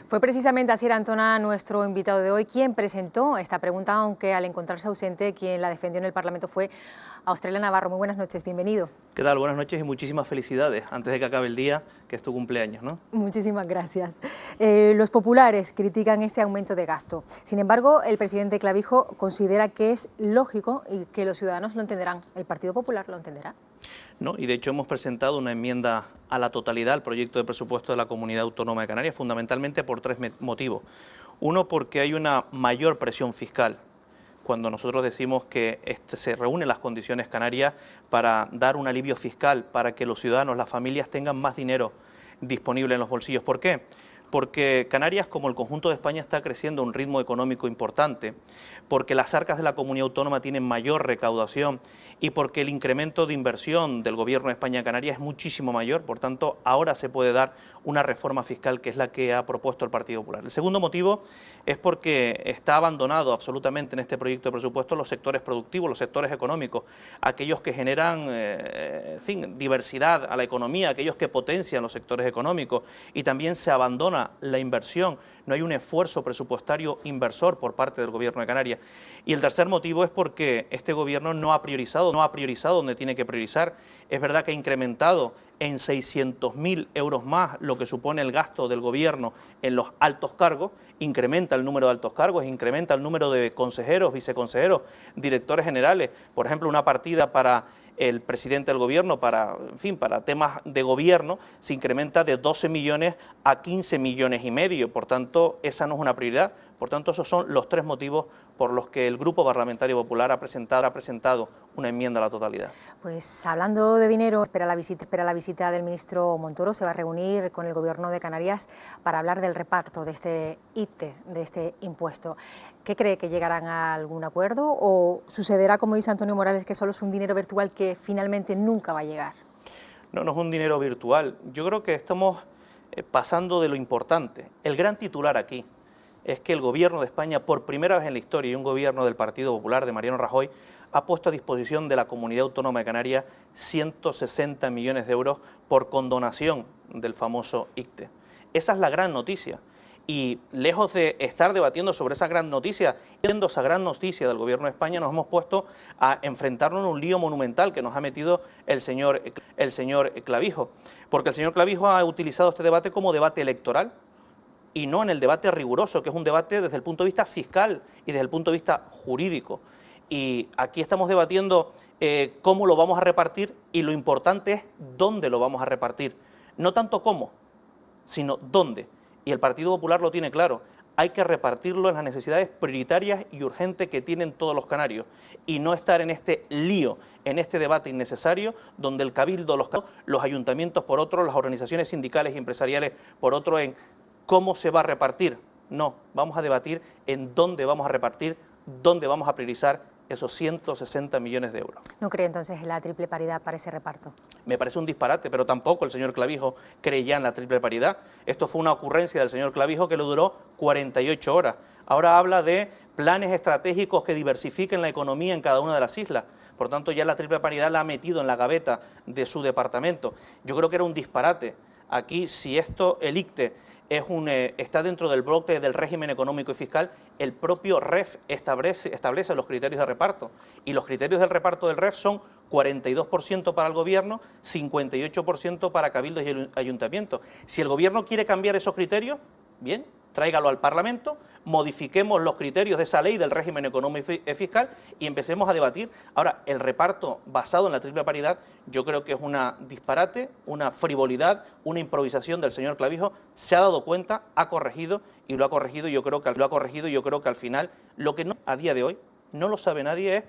Fue precisamente Asier Antona, nuestro invitado de hoy, quien presentó esta pregunta, aunque al encontrarse ausente, quien la defendió en el Parlamento fue Australia Navarro. Muy buenas noches, bienvenido. ¿Qué tal? Buenas noches y muchísimas felicidades antes de que acabe el día, que es tu cumpleaños, ¿no? Muchísimas gracias. Los populares critican ese aumento de gasto. Sin embargo, el presidente Clavijo considera que es lógico y que los ciudadanos lo entenderán. ¿El Partido Popular lo entenderá? No, y de hecho hemos presentado una enmienda a la totalidad al proyecto de presupuesto de la Comunidad Autónoma de Canarias, fundamentalmente por tres motivos. Uno, porque hay una mayor presión fiscal. Cuando nosotros decimos que se reúnen las condiciones canarias para dar un alivio fiscal, para que los ciudadanos, las familias tengan más dinero disponible en los bolsillos. ¿Por qué? Porque Canarias, como el conjunto de España, está creciendo a un ritmo económico importante, porque las arcas de la comunidad autónoma tienen mayor recaudación y porque el incremento de inversión del Gobierno de España en Canarias es muchísimo mayor. Por tanto, ahora se puede dar una reforma fiscal que es la que ha propuesto el Partido Popular. El segundo motivo es porque está abandonado absolutamente en este proyecto de presupuesto los sectores productivos, los sectores económicos, aquellos que generan diversidad a la economía, aquellos que potencian los sectores económicos, y también se abandona la inversión. No hay un esfuerzo presupuestario inversor por parte del Gobierno de Canarias. Y el tercer motivo es porque este Gobierno no ha priorizado donde tiene que priorizar. Es verdad que ha incrementado en 600.000 euros más lo que supone el gasto del Gobierno en los altos cargos, incrementa el número de altos cargos, incrementa el número de consejeros, viceconsejeros, directores generales. Por ejemplo, una partida para el presidente del Gobierno, para temas de gobierno, se incrementa de 12 millones a 15 millones y medio. Por tanto, esa no es una prioridad. Por tanto, esos son los tres motivos por los que el Grupo Parlamentario Popular ha presentado una enmienda a la totalidad. Pues hablando de dinero, espera la visita del ministro Montoro. Se va a reunir con el Gobierno de Canarias para hablar del reparto de este ITE, de este impuesto. ¿Qué cree, que llegarán a algún acuerdo o sucederá, como dice Antonio Morales, que solo es un dinero virtual que finalmente nunca va a llegar? No, no es un dinero virtual. Yo creo que estamos pasando de lo importante. El gran titular aquí es que el Gobierno de España, por primera vez en la historia, y un gobierno del Partido Popular, de Mariano Rajoy, ha puesto a disposición de la Comunidad Autónoma de Canarias 160 millones de euros por condonación del famoso ICTE. Esa es la gran noticia. Y lejos de estar debatiendo sobre esa gran noticia, viendo esa gran noticia del Gobierno de España, nos hemos puesto a enfrentarnos en un lío monumental que nos ha metido el señor Clavijo. Porque el señor Clavijo ha utilizado este debate como debate electoral y no en el debate riguroso, que es un debate desde el punto de vista fiscal y desde el punto de vista jurídico. Y aquí estamos debatiendo cómo lo vamos a repartir, y lo importante es dónde lo vamos a repartir. No tanto cómo, sino dónde. Y el Partido Popular lo tiene claro. Hay que repartirlo en las necesidades prioritarias y urgentes que tienen todos los canarios, y no estar en este lío, en este debate innecesario, donde el Cabildo, los ayuntamientos por otro, las organizaciones sindicales y empresariales por otro, en cómo se va a repartir. No, vamos a debatir en dónde vamos a repartir, dónde vamos a priorizar esos 160 millones de euros. ¿No cree entonces en la triple paridad para ese reparto? Me parece un disparate, pero tampoco el señor Clavijo cree ya en la triple paridad. Esto fue una ocurrencia del señor Clavijo que le duró 48 horas. Ahora habla de planes estratégicos que diversifiquen la economía en cada una de las islas. Por tanto, ya la triple paridad la ha metido en la gaveta de su departamento. Yo creo que era un disparate. Aquí, si el ICTE está dentro del bloque del régimen económico y fiscal, el propio REF establece los criterios de reparto, y los criterios del reparto del REF son 42% para el Gobierno, 58% para cabildos y ayuntamientos. Si el Gobierno quiere cambiar esos criterios, bien, tráigalo al Parlamento, modifiquemos los criterios de esa ley del régimen económico y fiscal y empecemos a debatir. Ahora, el reparto basado en la triple paridad, yo creo que es una disparate, una frivolidad, una improvisación del señor Clavijo. Se ha dado cuenta, ha corregido, y lo ha corregido. Yo creo que al final, lo que no, a día de hoy no lo sabe nadie, es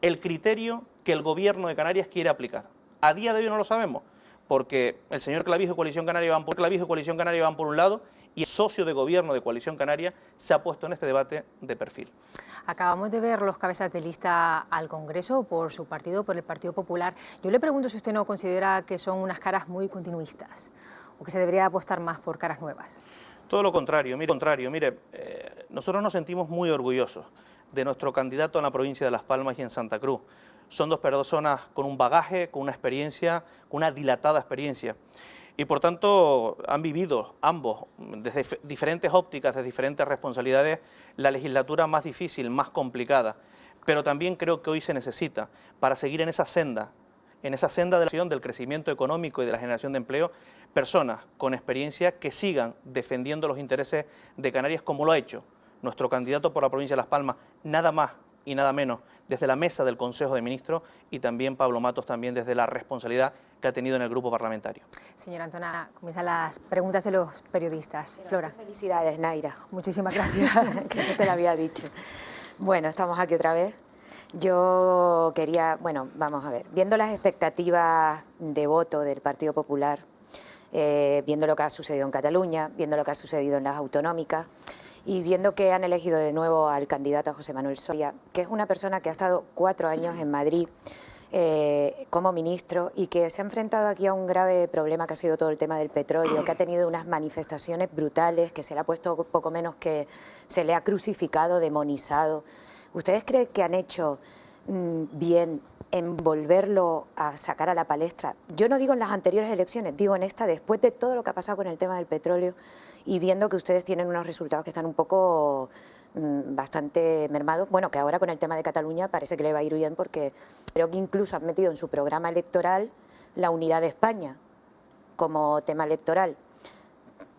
el criterio que el Gobierno de Canarias quiere aplicar. A día de hoy no lo sabemos, porque el señor Clavijo y Coalición Canaria van por un lado, y el socio de gobierno de Coalición Canaria se ha puesto en este debate de perfil. Acabamos de ver los cabezas de lista al Congreso por su partido, por el Partido Popular. Yo le pregunto si usted no considera que son unas caras muy continuistas o que se debería apostar más por caras nuevas. Todo lo contrario, mire, nosotros nos sentimos muy orgullosos de nuestro candidato en la provincia de Las Palmas y en Santa Cruz. Son dos personas con un bagaje, con una experiencia, con una dilatada experiencia. Y por tanto han vivido ambos, desde diferentes ópticas, desde diferentes responsabilidades, la legislatura más difícil, más complicada. Pero también creo que hoy se necesita, para seguir en esa senda de la acción, del crecimiento económico y de la generación de empleo, personas con experiencia que sigan defendiendo los intereses de Canarias como lo ha hecho nuestro candidato por la provincia de Las Palmas, nada más y nada menos, desde la mesa del Consejo de Ministros, y también Pablo Matos, también desde la responsabilidad que ha tenido en el grupo parlamentario. Señora Antona, comienzan las preguntas de los periodistas. Flora. Felicidades, Naira. Muchísimas gracias. Que no te lo había dicho. Bueno, estamos aquí otra vez. Yo quería, bueno, vamos a ver, viendo las expectativas de voto del Partido Popular, viendo lo que ha sucedido en Cataluña, viendo lo que ha sucedido en las autonómicas y viendo que han elegido de nuevo al candidato José Manuel Soria, que es una persona que ha estado 4 años en Madrid como ministro y que se ha enfrentado aquí a un grave problema que ha sido todo el tema del petróleo, que ha tenido unas manifestaciones brutales, que se le ha puesto poco menos que se le ha crucificado, demonizado. ¿Ustedes creen que han hecho bien en volverlo a sacar a la palestra? Yo no digo en las anteriores elecciones, digo en esta, después de todo lo que ha pasado con el tema del petróleo y viendo que ustedes tienen unos resultados que están un poco bastante mermados. Bueno, que ahora con el tema de Cataluña parece que le va a ir bien porque creo que incluso han metido en su programa electoral la unidad de España como tema electoral.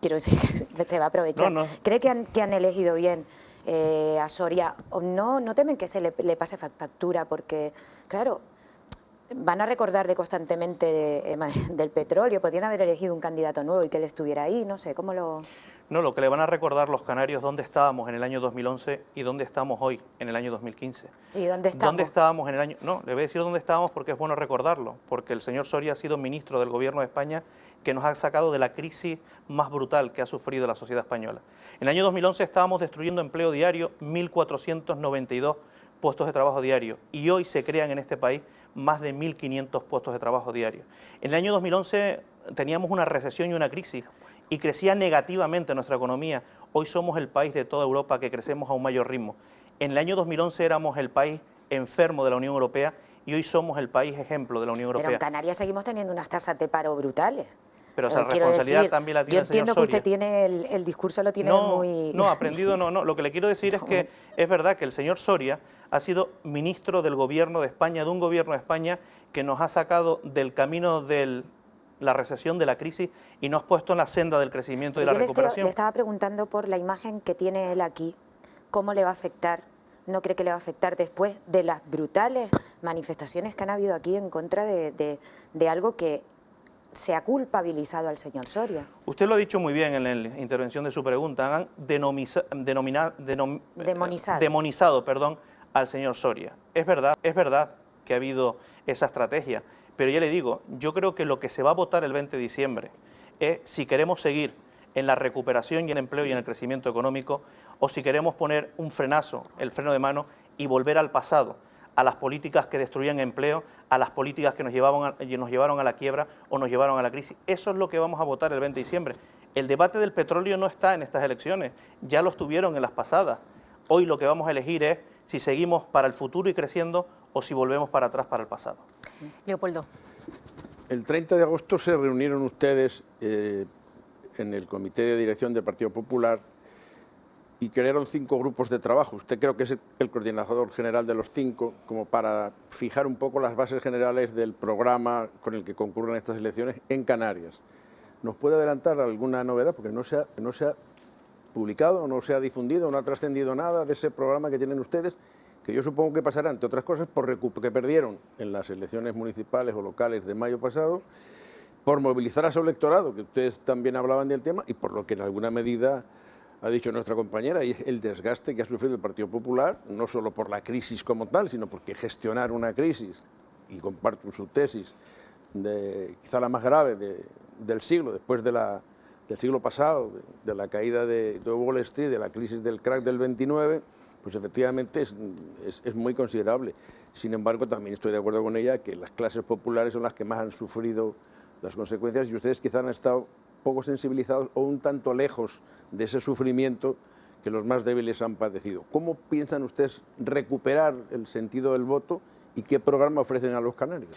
Quiero decir que se va a aprovechar. No. ¿Cree que han elegido bien a Soria? ¿O no temen que se le pase factura? Porque, claro, van a recordarle constantemente del petróleo. Podrían haber elegido un candidato nuevo y que él estuviera ahí. No sé, ¿cómo lo...? No, lo que le van a recordar los canarios, dónde estábamos en el año 2011 y dónde estamos hoy, en el año 2015. ¿Y dónde estamos? ¿Dónde estábamos en el año...? No, le voy a decir dónde estábamos porque es bueno recordarlo, porque el señor Soria ha sido ministro del Gobierno de España que nos ha sacado de la crisis más brutal que ha sufrido la sociedad española. En el año 2011 estábamos destruyendo empleo diario, 1.492 puestos de trabajo diarios, y hoy se crean en este país más de 1.500 puestos de trabajo diarios. En el año 2011 teníamos una recesión y una crisis, y crecía negativamente nuestra economía. Hoy somos el país de toda Europa que crecemos a un mayor ritmo. En el año 2011 éramos el país enfermo de la Unión Europea y hoy somos el país ejemplo de la Unión Europea. Pero en Canarias seguimos teniendo unas tasas de paro brutales. Pero esa responsabilidad también la tiene el señor Soria. Yo entiendo que usted tiene el discurso lo tiene muy... No, aprendido no. Lo que le quiero decir es que es verdad que el señor Soria ha sido ministro del Gobierno de España, de un Gobierno de España que nos ha sacado del camino de la recesión, de la crisis, y nos ha puesto en la senda del crecimiento y de la recuperación. Le estaba preguntando por la imagen que tiene él aquí, ¿cómo le va a afectar? ¿No cree que le va a afectar después de las brutales manifestaciones que han habido aquí en contra de algo que se ha culpabilizado al señor Soria? Usted lo ha dicho muy bien en la intervención de su pregunta. Han demonizado al señor Soria. Es verdad que ha habido esa estrategia, pero ya le digo, yo creo que lo que se va a votar el 20 de diciembre es si queremos seguir en la recuperación y en el empleo y en el crecimiento económico, o si queremos poner un frenazo, el freno de mano, y volver al pasado, a las políticas que destruían empleo, a las políticas que nos llevaron a la quiebra o nos llevaron a la crisis. Eso es lo que vamos a votar el 20 de diciembre. El debate del petróleo no está en estas elecciones, ya lo estuvieron en las pasadas. Hoy lo que vamos a elegir es si seguimos para el futuro y creciendo o si volvemos para atrás para el pasado. Leopoldo. El 30 de agosto se reunieron ustedes en el Comité de Dirección del Partido Popular y crearon 5 grupos de trabajo. Usted creo que es el coordinador general de los 5, como para fijar un poco las bases generales del programa con el que concurren estas elecciones en Canarias. ¿Nos puede adelantar alguna novedad? Porque no se ha publicado, no se ha difundido, no ha trascendido nada de ese programa que tienen ustedes, que yo supongo que pasará, entre otras cosas, que perdieron en las elecciones municipales o locales de mayo pasado, por movilizar a su electorado, que ustedes también hablaban del tema, y por lo que en alguna medida ha dicho nuestra compañera, y es el desgaste que ha sufrido el Partido Popular, no solo por la crisis como tal, sino porque gestionar una crisis, y comparto su tesis, quizá la más grave del siglo, después del siglo pasado, de la caída de Wall Street, de la crisis del crack del 29, pues efectivamente es muy considerable. Sin embargo, también estoy de acuerdo con ella que las clases populares son las que más han sufrido las consecuencias y ustedes quizá han estado poco sensibilizados o un tanto lejos de ese sufrimiento que los más débiles han padecido. ¿Cómo piensan ustedes recuperar el sentido del voto y qué programa ofrecen a los canarios?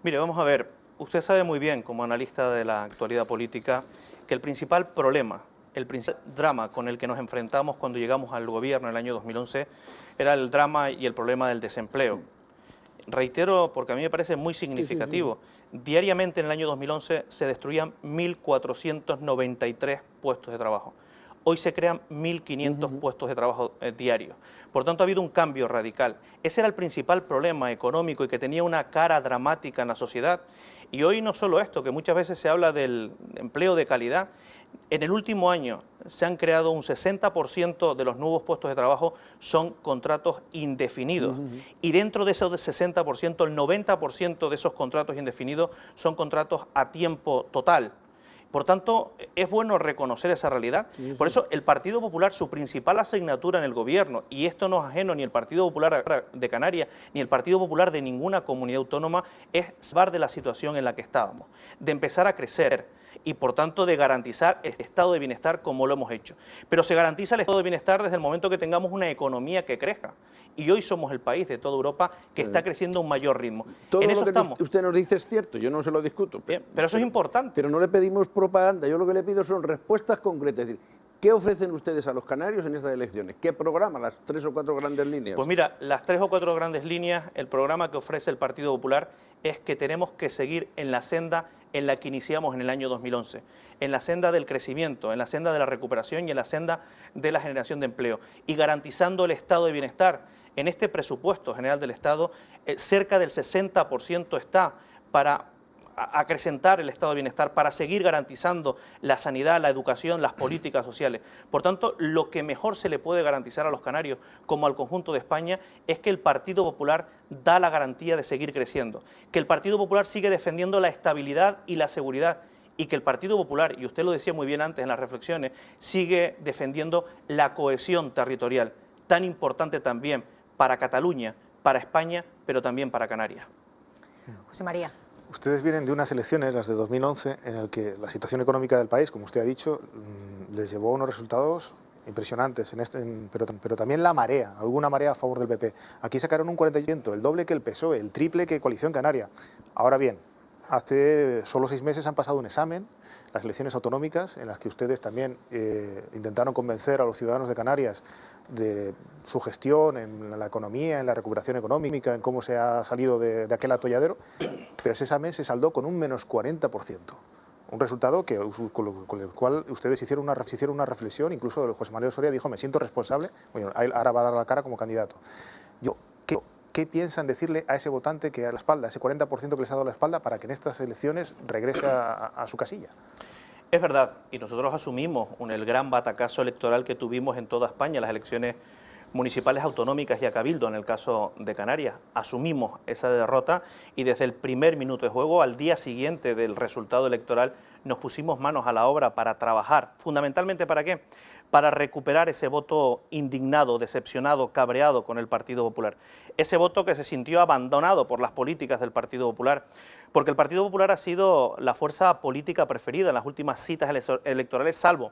Mire, vamos a ver, Usted sabe muy bien, como analista de la actualidad política, que el principal problema, el principal drama con el que nos enfrentamos cuando llegamos al gobierno en el año 2011 era el drama y el problema del desempleo. Reitero, porque a mí me parece muy significativo, diariamente en el año 2011 se destruían 1.493 puestos de trabajo. Hoy se crean 1.500 puestos de trabajo diarios. Por tanto, ha habido un cambio radical. Ese era el principal problema económico y que tenía una cara dramática en la sociedad. Y hoy no solo esto, que muchas veces se habla del empleo de calidad. En el último año se han creado un 60% de los nuevos puestos de trabajo son contratos indefinidos. Y dentro de esos 60%, el 90% de esos contratos indefinidos son contratos a tiempo total. Por tanto, es bueno reconocer esa realidad. Por eso, el Partido Popular, su principal asignatura en el gobierno, y esto no es ajeno ni el Partido Popular de Canarias, ni el Partido Popular de ninguna comunidad autónoma, es salvar de la situación en la que estábamos, de empezar a crecer y, por tanto, de garantizar el estado de bienestar como lo hemos hecho. Pero se garantiza el estado de bienestar desde el momento que tengamos una economía que crezca. Y hoy somos el país de toda Europa que está creciendo a un mayor ritmo. Todo en eso lo que estamos. usted nos dice es cierto, yo no se lo discuto. Bien, pero eso es importante. Pero no le pedimos propaganda, yo lo que le pido son respuestas concretas. Es decir, ¿qué ofrecen ustedes a los canarios en estas elecciones? ¿Qué programa? Las 3 o 4 grandes líneas. Pues mira, las 3 o 4 grandes líneas, el programa que ofrece el Partido Popular es que tenemos que seguir en la senda en la que iniciamos en el año 2011, en la senda del crecimiento, en la senda de la recuperación y en la senda de la generación de empleo, y garantizando el estado de bienestar. En este presupuesto general del Estado, cerca del 60% está para acrecentar el estado de bienestar, para seguir garantizando la sanidad, la educación, las políticas sociales. Por tanto, lo que mejor se le puede garantizar a los canarios, como al conjunto de España, es que el Partido Popular da la garantía de seguir creciendo, que el Partido Popular sigue defendiendo la estabilidad y la seguridad, y que el Partido Popular, y usted lo decía muy bien antes en las reflexiones, sigue defendiendo la cohesión territorial, tan importante también para Cataluña, para España, pero también para Canarias. José María. Ustedes vienen de unas elecciones, las de 2011, en las que la situación económica del país, como usted ha dicho, les llevó a unos resultados impresionantes, pero también la marea, hubo una marea a favor del PP. Aquí sacaron un 40%, el doble que el PSOE, el triple que Coalición Canaria. Ahora bien, hace solo 6 meses han pasado un examen, las elecciones autonómicas, en las que ustedes también intentaron convencer a los ciudadanos de Canarias de su gestión en la economía, en la recuperación económica, en cómo se ha salido de aquel atolladero, pero ese examen se saldó con un menos 40%. Un resultado con el cual ustedes hicieron una reflexión, incluso José Manuel Soria dijo, me siento responsable, bueno, ahora va a dar la cara como candidato. ¿Qué piensan decirle a ese votante que a la espalda, ese 40% que les ha dado la espalda, para que en estas elecciones regrese a su casilla? Es verdad, y nosotros asumimos el gran batacazo electoral que tuvimos en toda España, las elecciones municipales autonómicas y a Cabildo, en el caso de Canarias. Asumimos esa derrota y desde el primer minuto de juego, al día siguiente del resultado electoral, nos pusimos manos a la obra para trabajar. ¿Fundamentalmente para qué? Para recuperar ese voto indignado, decepcionado, cabreado con el Partido Popular. Ese voto que se sintió abandonado por las políticas del Partido Popular, porque el Partido Popular ha sido la fuerza política preferida en las últimas citas electorales, salvo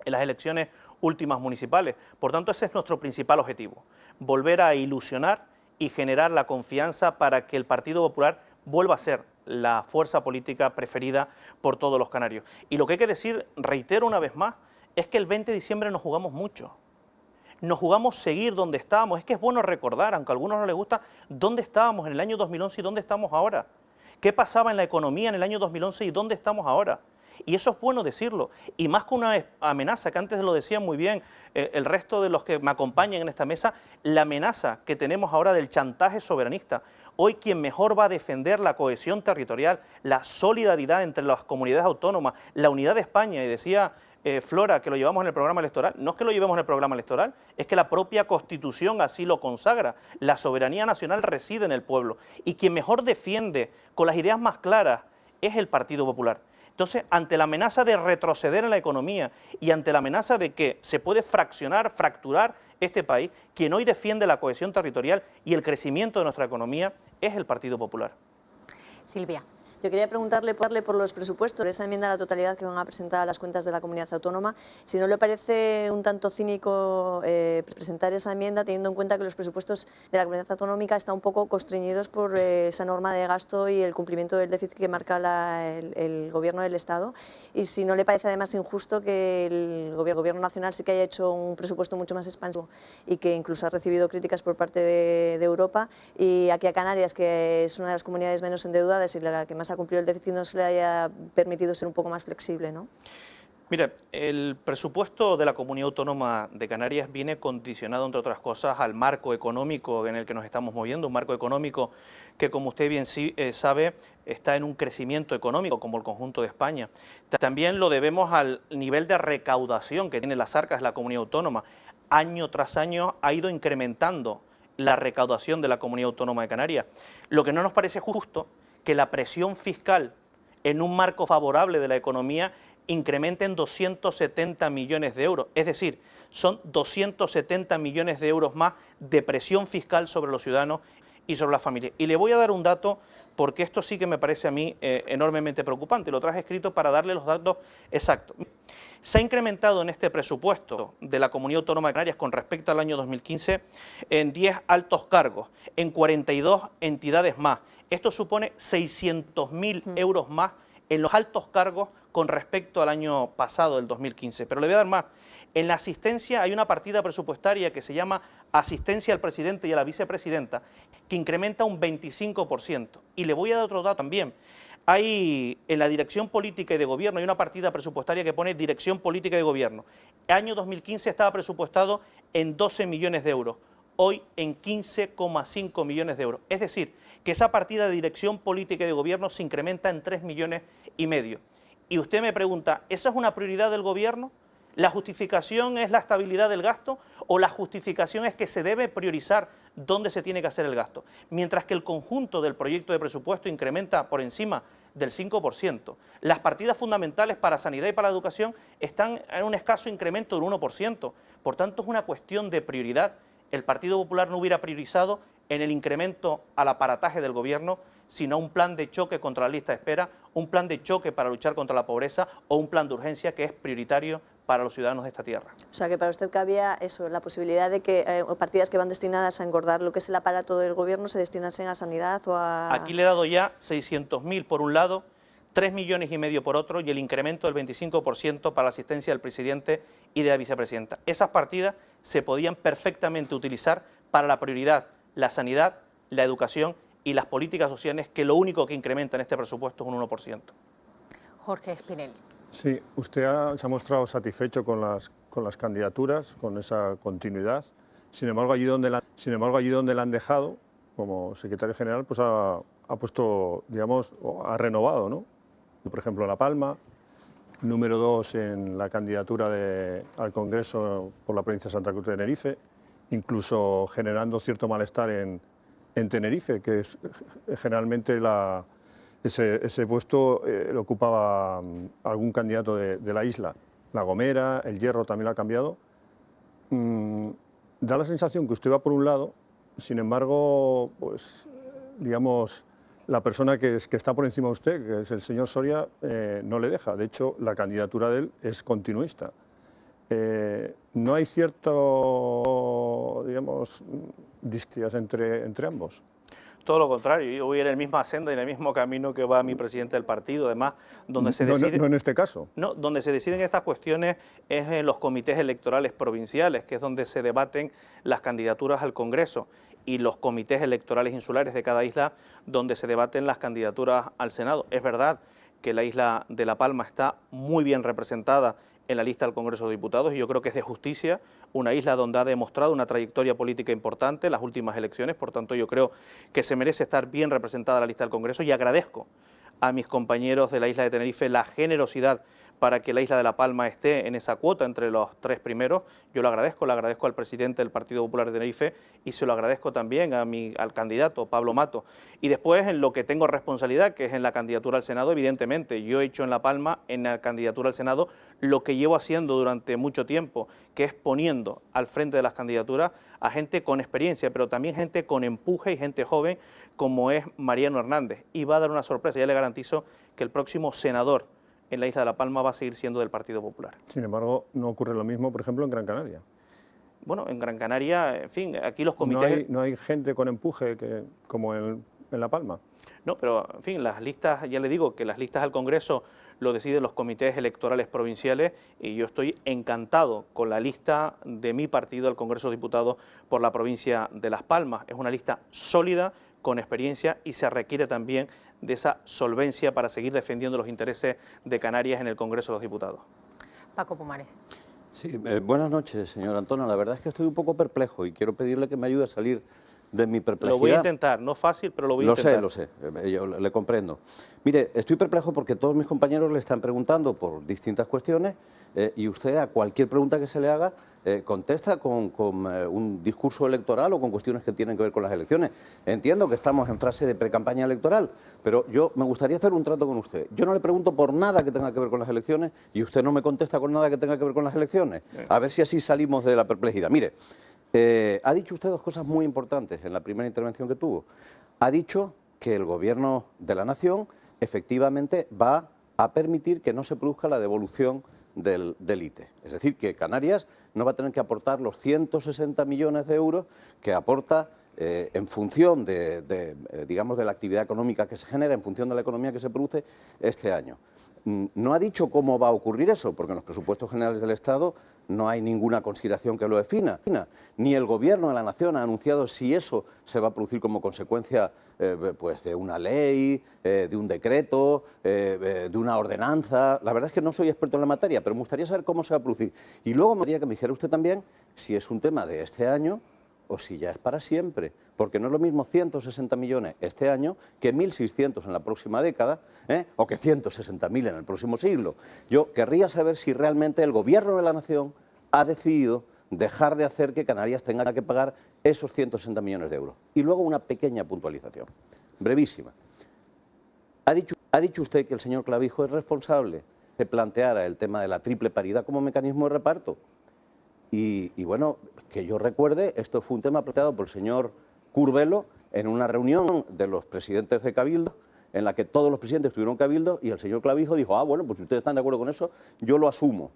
en las elecciones últimas municipales. Por tanto, ese es nuestro principal objetivo, volver a ilusionar y generar la confianza para que el Partido Popular vuelva a ser la fuerza política preferida por todos los canarios. Y lo que hay que decir, reitero una vez más, es que el 20 de diciembre nos jugamos mucho. Nos jugamos seguir donde estábamos. Es que es bueno recordar, aunque a algunos no les gusta, dónde estábamos en el año 2011 y dónde estamos ahora. ¿Qué pasaba en la economía en el año 2011 y dónde estamos ahora? Y eso es bueno decirlo. Y más que una amenaza, que antes lo decían muy bien el resto de los que me acompañan en esta mesa, la amenaza que tenemos ahora del chantaje soberanista. Hoy quien mejor va a defender la cohesión territorial, la solidaridad entre las comunidades autónomas, la unidad de España, y decía Flora, que lo llevamos en el programa electoral. No es que lo llevemos en el programa electoral, es que la propia Constitución así lo consagra. La soberanía nacional reside en el pueblo. Y quien mejor defiende con las ideas más claras es el Partido Popular. Entonces, ante la amenaza de retroceder en la economía y ante la amenaza de que se puede fracturar este país, quien hoy defiende la cohesión territorial y el crecimiento de nuestra economía es el Partido Popular. Silvia. Yo quería preguntarle por los presupuestos, por esa enmienda a la totalidad que van a presentar a las cuentas de la comunidad autónoma, si no le parece un tanto cínico presentar esa enmienda teniendo en cuenta que los presupuestos de la comunidad autonómica están un poco constreñidos por esa norma de gasto y el cumplimiento del déficit que marca el Gobierno del Estado, y si no le parece además injusto que el Gobierno nacional sí que haya hecho un presupuesto mucho más expansivo y que incluso ha recibido críticas por parte de Europa, y aquí a Canarias, que es una de las comunidades menos endeudadas y la que más ha cumplido el déficit, no se le haya permitido ser un poco más flexible, ¿no? Mire, el presupuesto de la Comunidad Autónoma de Canarias viene condicionado, entre otras cosas, al marco económico en el que nos estamos moviendo, un marco económico que, como usted bien sabe, está en un crecimiento económico como el conjunto de España. También lo debemos al nivel de recaudación que tienen las arcas de la Comunidad Autónoma. Año tras año ha ido incrementando la recaudación de la Comunidad Autónoma de Canarias. Lo que no nos parece justo que la presión fiscal en un marco favorable de la economía incremente en 270 millones de euros. Es decir, son 270 millones de euros más de presión fiscal sobre los ciudadanos y sobre las familias. Y le voy a dar un dato porque esto sí que me parece a mí enormemente preocupante. Lo traje escrito para darle los datos exactos. Se ha incrementado en este presupuesto de la Comunidad Autónoma de Canarias con respecto al año 2015 en 10 altos cargos, en 42 entidades más. Esto supone 600.000 euros más en los altos cargos con respecto al año pasado, del 2015. Pero le voy a dar más. En la asistencia hay una partida presupuestaria que se llama Asistencia al Presidente y a la Vicepresidenta, que incrementa un 25%. Y le voy a dar otro dato también. Hay en la Dirección Política y de Gobierno, hay una partida presupuestaria que pone Dirección Política y de Gobierno. El año 2015 estaba presupuestado en 12 millones de euros, hoy en 15,5 millones de euros. Es decir, que esa partida de Dirección Política y de Gobierno se incrementa en 3,5 millones. Y usted me pregunta, ¿esa es una prioridad del Gobierno? ¿La justificación es la estabilidad del gasto o la justificación es que se debe priorizar dónde se tiene que hacer el gasto? Mientras que el conjunto del proyecto de presupuesto incrementa por encima del 5%, las partidas fundamentales para sanidad y para la educación están en un escaso incremento del 1%. Por tanto, es una cuestión de prioridad. El Partido Popular no hubiera priorizado en el incremento al aparataje del Gobierno, sino un plan de choque contra la lista de espera, un plan de choque para luchar contra la pobreza o un plan de urgencia que es prioritario para los ciudadanos de esta tierra. O sea, que para usted cabía eso, la posibilidad de que partidas que van destinadas a engordar lo que es el aparato del Gobierno se destinasen a sanidad o a... Aquí le he dado ya 600.000 por un lado, 3,5 millones por otro y el incremento del 25% para la asistencia del presidente y de la vicepresidenta. Esas partidas se podían perfectamente utilizar para la prioridad, la sanidad, la educación y las políticas sociales, que lo único que incrementa en este presupuesto es un 1%. Jorge Espinel. Sí, usted se ha mostrado satisfecho con las candidaturas, con esa continuidad. Sin embargo, allí donde la han dejado, como secretario general, pues ha puesto, digamos, ha renovado, ¿no? Por ejemplo, La Palma, número 2 en la candidatura al Congreso por la provincia de Santa Cruz de Tenerife, incluso generando cierto malestar en Tenerife, que es generalmente ese puesto lo ocupaba algún candidato de la isla. La Gomera, El Hierro también lo ha cambiado. Da la sensación que usted va por un lado, sin embargo, pues, digamos, la persona que está por encima de usted, que es el señor Soria, no le deja. De hecho, la candidatura de él es continuista. No hay cierto, digamos, distancias entre ambos. Todo lo contrario, yo voy en la misma senda y en el mismo camino que va mi presidente del partido, además, donde se decide... No en este caso. No, donde se deciden estas cuestiones es en los comités electorales provinciales, que es donde se debaten las candidaturas al Congreso, y los comités electorales insulares de cada isla, donde se debaten las candidaturas al Senado. Es verdad que la isla de La Palma está muy bien representada en la lista del Congreso de Diputados, y yo creo que es de justicia, una isla donde ha demostrado una trayectoria política importante en las últimas elecciones. Por tanto, yo creo que se merece estar bien representada la lista del Congreso, y agradezco a mis compañeros de la isla de Tenerife la generosidad para que la isla de La Palma esté en esa cuota entre los 3 primeros. Yo lo agradezco al presidente del Partido Popular de Tenerife y se lo agradezco también al candidato Pablo Mato. Y después en lo que tengo responsabilidad, que es en la candidatura al Senado, evidentemente. Yo he hecho en La Palma, en la candidatura al Senado, lo que llevo haciendo durante mucho tiempo, que es poniendo al frente de las candidaturas a gente con experiencia, pero también gente con empuje y gente joven, como es Mariano Hernández. Y va a dar una sorpresa, ya le garantizo que el próximo senador en la isla de La Palma va a seguir siendo del Partido Popular. Sin embargo, no ocurre lo mismo, por ejemplo, en Gran Canaria. Bueno, en Gran Canaria, en fin, aquí los comités... No hay gente con empuje como en La Palma. No, pero en fin, las listas, ya le digo que las listas al Congreso lo deciden los comités electorales provinciales y yo estoy encantado con la lista de mi partido al Congreso de Diputados por la provincia de Las Palmas. Es una lista sólida, con experiencia y se requiere también de esa solvencia para seguir defendiendo los intereses de Canarias en el Congreso de los Diputados. Paco Pomares. Sí, buenas noches, señor Antonio. La verdad es que estoy un poco perplejo y quiero pedirle que me ayude a salir de mi perplejidad. Lo voy a intentar, no es fácil, pero lo voy a intentar. Lo sé, yo le comprendo. Mire, estoy perplejo porque todos mis compañeros le están preguntando por distintas cuestiones y usted a cualquier pregunta que se le haga contesta con un discurso electoral o con cuestiones que tienen que ver con las elecciones. Entiendo que estamos en fase de precampaña electoral, pero yo me gustaría hacer un trato con usted. Yo no le pregunto por nada que tenga que ver con las elecciones y usted no me contesta con nada que tenga que ver con las elecciones. A ver si así salimos de la perplejidad. Mire, ha dicho usted dos cosas muy importantes en la primera intervención que tuvo. Ha dicho que el Gobierno de la Nación efectivamente va a permitir que no se produzca la devolución del ITE. Es decir, que Canarias no va a tener que aportar los 160 millones de euros que aporta en función digamos, de la actividad económica que se genera, en función de la economía que se produce este año. No ha dicho cómo va a ocurrir eso, porque en los presupuestos generales del Estado no hay ninguna consideración que lo defina. Ni el Gobierno de la Nación ha anunciado si eso se va a producir como consecuencia pues de una ley, de un decreto, de una ordenanza. La verdad es que no soy experto en la materia, pero me gustaría saber cómo se va a producir. Y luego me gustaría que me dijera usted también si es un tema de este año o si ya es para siempre, porque no es lo mismo 160 millones este año que 1.600 en la próxima década, o que 160.000 en el próximo siglo. Yo querría saber si realmente el Gobierno de la Nación ha decidido dejar de hacer que Canarias tenga que pagar esos 160 millones de euros. Y luego una pequeña puntualización, brevísima. Ha dicho usted que el señor Clavijo es responsable de plantear el tema de la triple paridad como mecanismo de reparto. Y bueno, que yo recuerde, esto fue un tema planteado por el señor Curbelo en una reunión de los presidentes de Cabildo, en la que todos los presidentes tuvieron Cabildo y el señor Clavijo dijo, ah, bueno, pues si ustedes están de acuerdo con eso, yo lo asumo.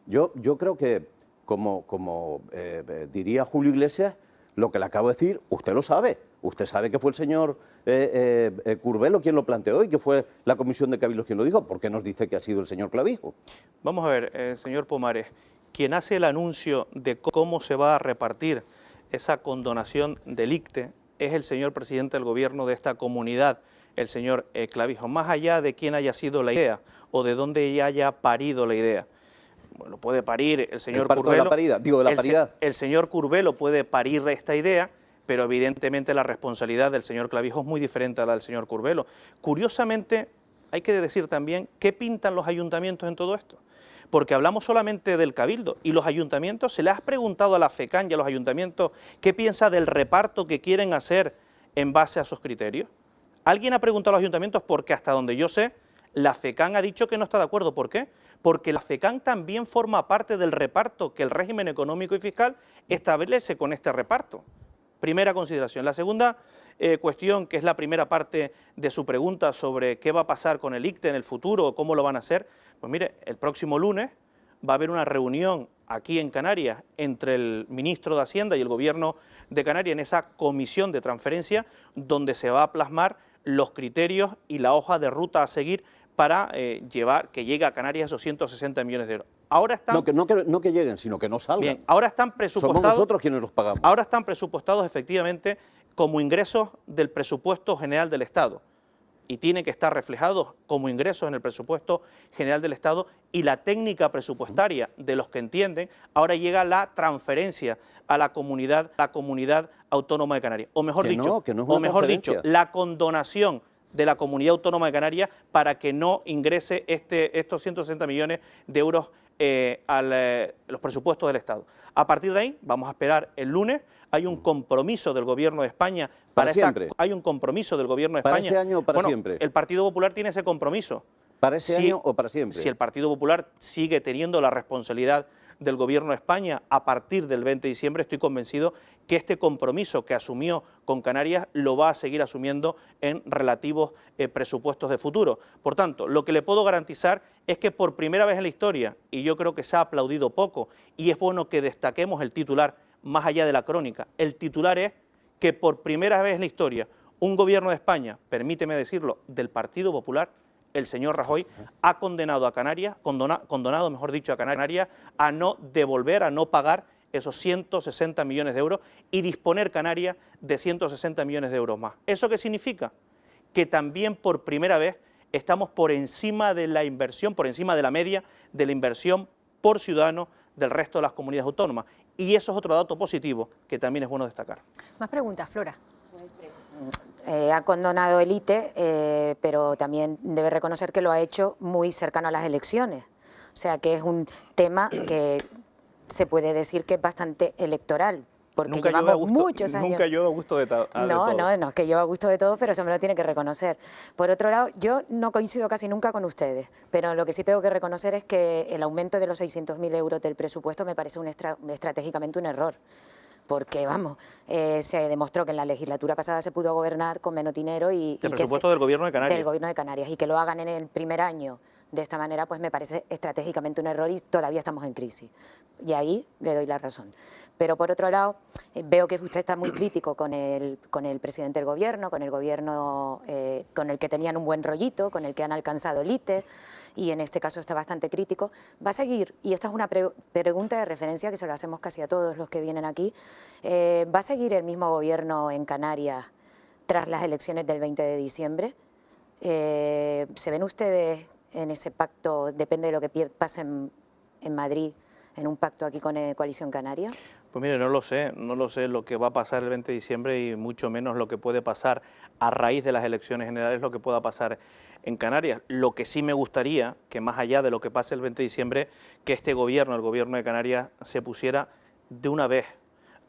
Yo creo que, como diría Julio Iglesias, lo que le acabo de decir, usted lo sabe. Usted sabe que fue el señor Curbelo quien lo planteó y que fue la Comisión de Cabildo quien lo dijo. ¿Por qué nos dice que ha sido el señor Clavijo? Vamos a ver, señor Pomares. Quien hace el anuncio de cómo se va a repartir esa condonación del ICTE es el señor presidente del gobierno de esta comunidad, el señor Clavijo, más allá de quién haya sido la idea o de dónde haya parido la idea. Bueno, puede parir el señor Curbelo. El señor Curbelo puede parir esta idea, pero evidentemente la responsabilidad del señor Clavijo es muy diferente a la del señor Curbelo. Curiosamente, hay que decir también qué pintan los ayuntamientos en todo esto. Porque hablamos solamente del Cabildo y los ayuntamientos, ¿se les ha preguntado a la FECAN y a los ayuntamientos qué piensa del reparto que quieren hacer en base a sus criterios? ¿Alguien ha preguntado a los ayuntamientos? Porque hasta donde yo sé, la FECAN ha dicho que no está de acuerdo. ¿Por qué? Porque la FECAN también forma parte del reparto que el régimen económico y fiscal establece con este reparto. Primera consideración. La segunda cuestión, que es la primera parte de su pregunta sobre qué va a pasar con el ICTE en el futuro o cómo lo van a hacer, pues mire, el próximo lunes va a haber una reunión aquí en Canarias entre el ministro de Hacienda y el Gobierno de Canarias en esa comisión de transferencia donde se va a plasmar los criterios y la hoja de ruta a seguir para que llegue a Canarias esos 160 millones de euros. Ahora están, no que lleguen, sino que no salgan. Bien, ahora están presupuestados. Somos nosotros quienes los pagamos. Ahora están presupuestados efectivamente como ingresos del presupuesto general del Estado y tienen que estar reflejados como ingresos en el presupuesto general del Estado y la técnica presupuestaria de los que entienden, ahora llega la transferencia a la comunidad autónoma de Canarias. O mejor dicho, la condonación de la Comunidad Autónoma de Canarias para que no ingrese estos 160 millones de euros a los presupuestos del Estado. A partir de ahí, vamos a esperar el lunes. Hay un compromiso del Gobierno de España ¿Para siempre? Hay un compromiso del Gobierno de ¿Para España. este año o para siempre? El Partido Popular tiene ese compromiso. ¿Para este año o para siempre? Si el Partido Popular sigue teniendo la responsabilidad del Gobierno de España a partir del 20 de diciembre, estoy convencido que este compromiso que asumió con Canarias lo va a seguir asumiendo en relativos presupuestos de futuro. Por tanto, lo que le puedo garantizar es que por primera vez en la historia, y yo creo que se ha aplaudido poco, y es bueno que destaquemos el titular más allá de la crónica, el titular es que por primera vez en la historia un Gobierno de España, permíteme decirlo, del Partido Popular, el señor Rajoy, ha condenado a Canarias, condonado, mejor dicho, a Canarias, a no devolver, a no pagar esos 160 millones de euros y disponer Canarias de 160 millones de euros más. ¿Eso qué significa? Que también por primera vez estamos por encima de la inversión, por encima de la media de la inversión por ciudadano del resto de las comunidades autónomas. Y eso es otro dato positivo que también es bueno destacar. Más preguntas, Flora. Ha condonado el ITE, pero también debe reconocer que lo ha hecho muy cercano a las elecciones. O sea que es un tema que se puede decir que es bastante electoral, porque llevamos muchos años... Nunca yo a gusto de todo. No, es que yo a gusto de todo, pero eso me lo tiene que reconocer. Por otro lado, yo no coincido casi nunca con ustedes, pero lo que sí tengo que reconocer es que el aumento de los 600.000 euros del presupuesto me parece estratégicamente un error. Porque, vamos, se demostró que en la legislatura pasada se pudo gobernar con menos dinero y... El presupuesto del Gobierno de Canarias. Del Gobierno de Canarias. Y que lo hagan en el primer año de esta manera, pues me parece estratégicamente un error y todavía estamos en crisis. Y ahí le doy la razón. Pero, por otro lado, veo que usted está muy crítico con el presidente del Gobierno, con el que tenían un buen rollito, con el que han alcanzado el ITE, y en este caso está bastante crítico. ¿Va a seguir? Y esta es una pregunta de referencia que se lo hacemos casi a todos los que vienen aquí. ¿Va a seguir el mismo gobierno en Canarias tras las elecciones del 20 de diciembre? ¿Se ven ustedes en ese pacto, depende de lo que pase en Madrid, en un pacto aquí con Coalición Canaria? Pues mire, no lo sé lo que va a pasar el 20 de diciembre y mucho menos lo que puede pasar a raíz de las elecciones generales, lo que pueda pasar en Canarias. Lo que sí me gustaría, que más allá de lo que pase el 20 de diciembre, que este gobierno, el gobierno de Canarias, se pusiera de una vez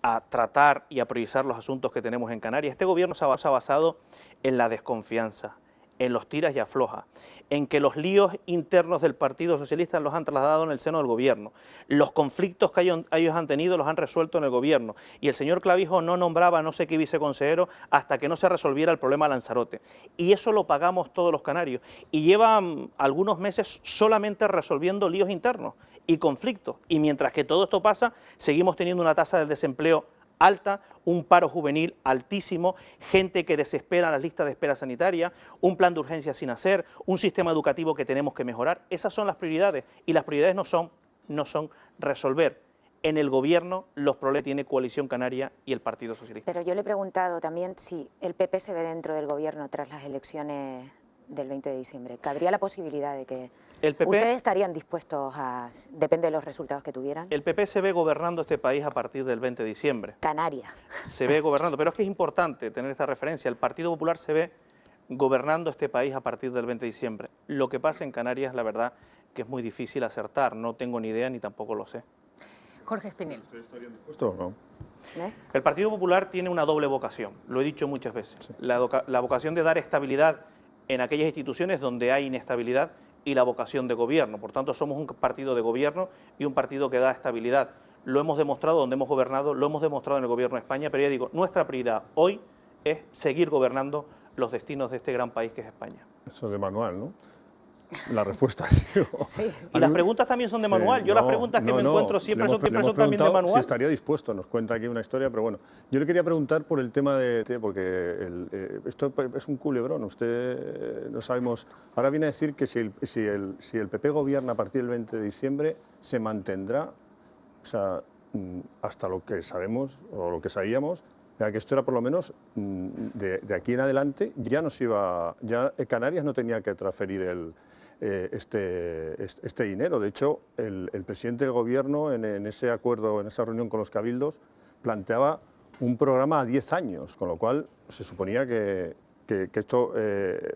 a tratar y a priorizar los asuntos que tenemos en Canarias. Este gobierno se ha basado en la desconfianza, en los tiras y aflojas, en que los líos internos del Partido Socialista los han trasladado en el seno del gobierno, los conflictos que ellos han tenido los han resuelto en el gobierno, y el señor Clavijo no nombraba no sé qué viceconsejero hasta que no se resolviera el problema de Lanzarote, y eso lo pagamos todos los canarios, y llevan algunos meses solamente resolviendo líos internos y conflictos, y mientras que todo esto pasa, seguimos teniendo una tasa de desempleo alta, un paro juvenil altísimo, gente que desespera en las listas de espera sanitaria, un plan de urgencia sin hacer, un sistema educativo que tenemos que mejorar. Esas son las prioridades, y las prioridades no son resolver en el gobierno los problemas que tiene Coalición Canaria y el Partido Socialista. Pero yo le he preguntado también si el PP se ve dentro del gobierno tras las elecciones del 20 de diciembre. ¿Cabría la posibilidad de que ustedes estarían dispuestos a, depende de los resultados que tuvieran? El PP se ve gobernando este país a partir del 20 de diciembre. Canarias. Se ve gobernando, pero es que es importante tener esta referencia. El Partido Popular se ve gobernando este país a partir del 20 de diciembre. Lo que pasa en Canarias, la verdad, que es muy difícil acertar. No tengo ni idea ni tampoco lo sé. Jorge Espinel. ¿Ustedes estarían dispuestos o no? El Partido Popular tiene una doble vocación, lo he dicho muchas veces. Sí. La vocación de dar estabilidad en aquellas instituciones donde hay inestabilidad y la vocación de gobierno. Por tanto, somos un partido de gobierno y un partido que da estabilidad. Lo hemos demostrado donde hemos gobernado, lo hemos demostrado en el Gobierno de España, pero ya digo, nuestra prioridad hoy es seguir gobernando los destinos de este gran país que es España. Eso es de manual, ¿no? La respuesta. Sí. Y las preguntas también son de manual. Sí, yo las preguntas que me encuentro siempre son también de manual. Si estaría dispuesto, nos cuenta aquí una historia, pero bueno, yo le quería preguntar por el tema de... porque esto es un culebrón, usted no sabemos... Ahora viene a decir que si el PP gobierna a partir del 20 de diciembre, se mantendrá, o sea, hasta lo que sabemos, o lo que sabíamos, que esto era por lo menos de aquí en adelante, ya Canarias no tenía que transferir este dinero. De hecho, el presidente del gobierno en ese acuerdo, en esa reunión con los cabildos, planteaba un programa a 10 años, con lo cual se suponía que que esto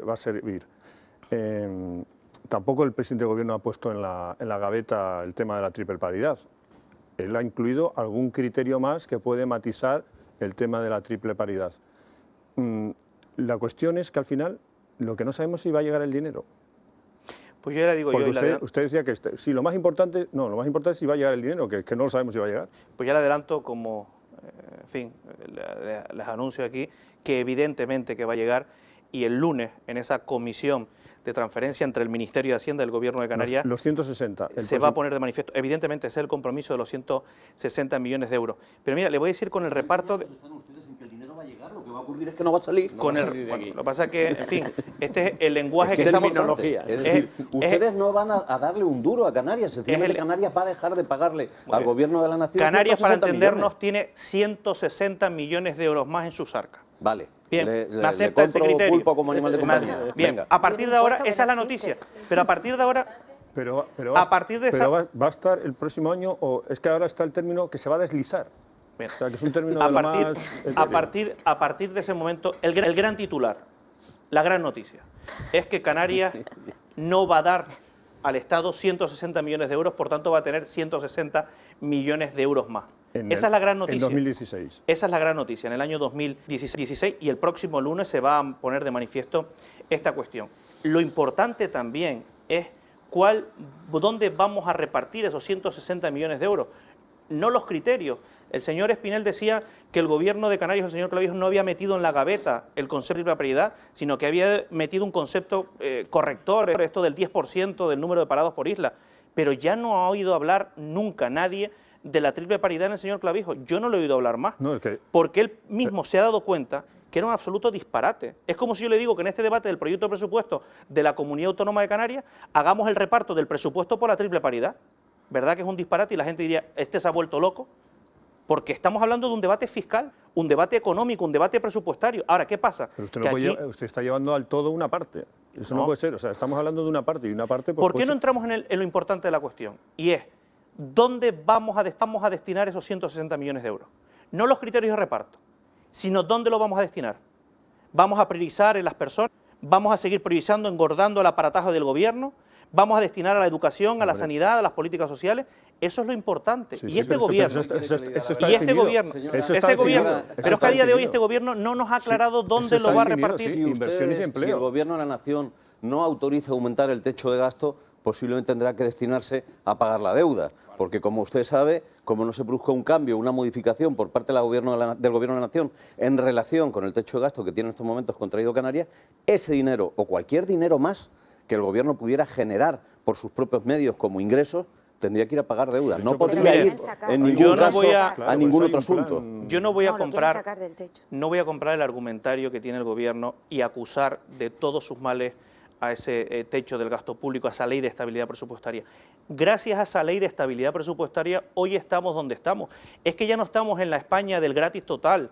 va a servir. Tampoco el presidente del Gobierno ha puesto en la gaveta el tema de la triple paridad. Él ha incluido algún criterio más que puede matizar el tema de la triple paridad. La cuestión es que al final lo que no sabemos es si va a llegar el dinero. Pues yo ya le digo porque usted decía que sí, lo más importante es si va a llegar el dinero, que no lo sabemos si va a llegar. Pues ya le adelanto, como, en fin, les anuncio aquí, que evidentemente que va a llegar, y el lunes en esa comisión de transferencia entre el Ministerio de Hacienda y el Gobierno de Canarias, los 160. Se va a poner de manifiesto. Evidentemente, ese es el compromiso de los 160 millones de euros. Pero mira, le voy a decir con el reparto... ¿Están ustedes en que el dinero va a llegar? Lo que va a ocurrir es que no va a salir. Bueno, lo que pasa es que, en fin, este es el lenguaje que estamos... terminología. Es decir, ustedes no van a darle un duro a Canarias. Sencillamente Canarias va a dejar de pagarle al Gobierno de la Nación. Canarias, para entendernos, millones. tiene 160 millones de euros más en sus arcas. Vale. Bien, le acepta ese criterio. Pulpo como animal de compañía. Bien, Venga. a partir de ahora, esa es la noticia. Pero a partir de ahora... Pero va a estar el próximo año, o es que ahora está el término que se va a deslizar. Bien. O sea, que es un término de lo más... A partir de ese momento, el gran titular, la gran noticia, es que Canarias no va a dar al Estado 160 millones de euros, por tanto va a tener 160 millones de euros más. Esa es la gran noticia. En 2016. Esa es la gran noticia, en el año 2016, y el próximo lunes se va a poner de manifiesto esta cuestión. Lo importante también es dónde vamos a repartir esos 160 millones de euros, no los criterios. El señor Espinel decía que el Gobierno de Canarias, el señor Clavijo, no había metido en la gaveta el concepto de la paridad, sino que había metido un concepto corrector, esto del 10% del número de parados por isla. Pero ya no ha oído hablar nunca nadie de la triple paridad en el señor Clavijo. Yo no le he oído hablar más, porque él mismo se ha dado cuenta que era un absoluto disparate. Es como si yo le digo que en este debate del proyecto de presupuesto de la Comunidad Autónoma de Canarias hagamos el reparto del presupuesto por la triple paridad. ¿Verdad que es un disparate? Y la gente diría, este se ha vuelto loco. Porque estamos hablando de un debate fiscal, un debate económico, un debate presupuestario. Ahora, ¿qué pasa? Pero usted está llevando al todo una parte. Eso no puede ser. O sea, estamos hablando de una parte y una parte... Pues, ¿por qué no entramos en lo importante de la cuestión? Y es, ¿dónde vamos a destinar esos 160 millones de euros? No los criterios de reparto, sino ¿dónde lo vamos a destinar? ¿Vamos a priorizar en las personas? ¿Vamos a seguir priorizando, engordando el aparataje del gobierno? ¿Vamos a destinar a la educación, a la sanidad, a las políticas sociales? Eso es lo importante. Y este gobierno, pero es que a día de hoy este gobierno no nos ha aclarado dónde lo va a repartir. Inversiones y empleo. Si el Gobierno de la Nación no autoriza aumentar el techo de gasto, posiblemente tendrá que destinarse a pagar la deuda, porque como usted sabe, como no se produzca un cambio, una modificación por parte del Gobierno de la Nación en relación con el techo de gasto que tiene en estos momentos contraído Canarias, ese dinero o cualquier dinero más que el Gobierno pudiera generar por sus propios medios como ingresos, tendría que ir a pagar deuda. No podría ir en ningún caso a ningún otro asunto. Yo no voy a comprar el argumentario que tiene el Gobierno y acusar de todos sus males a ese techo del gasto público, a esa ley de estabilidad presupuestaria. Gracias a esa ley de estabilidad presupuestaria, hoy estamos donde estamos. Es que ya no estamos en la España del gratis total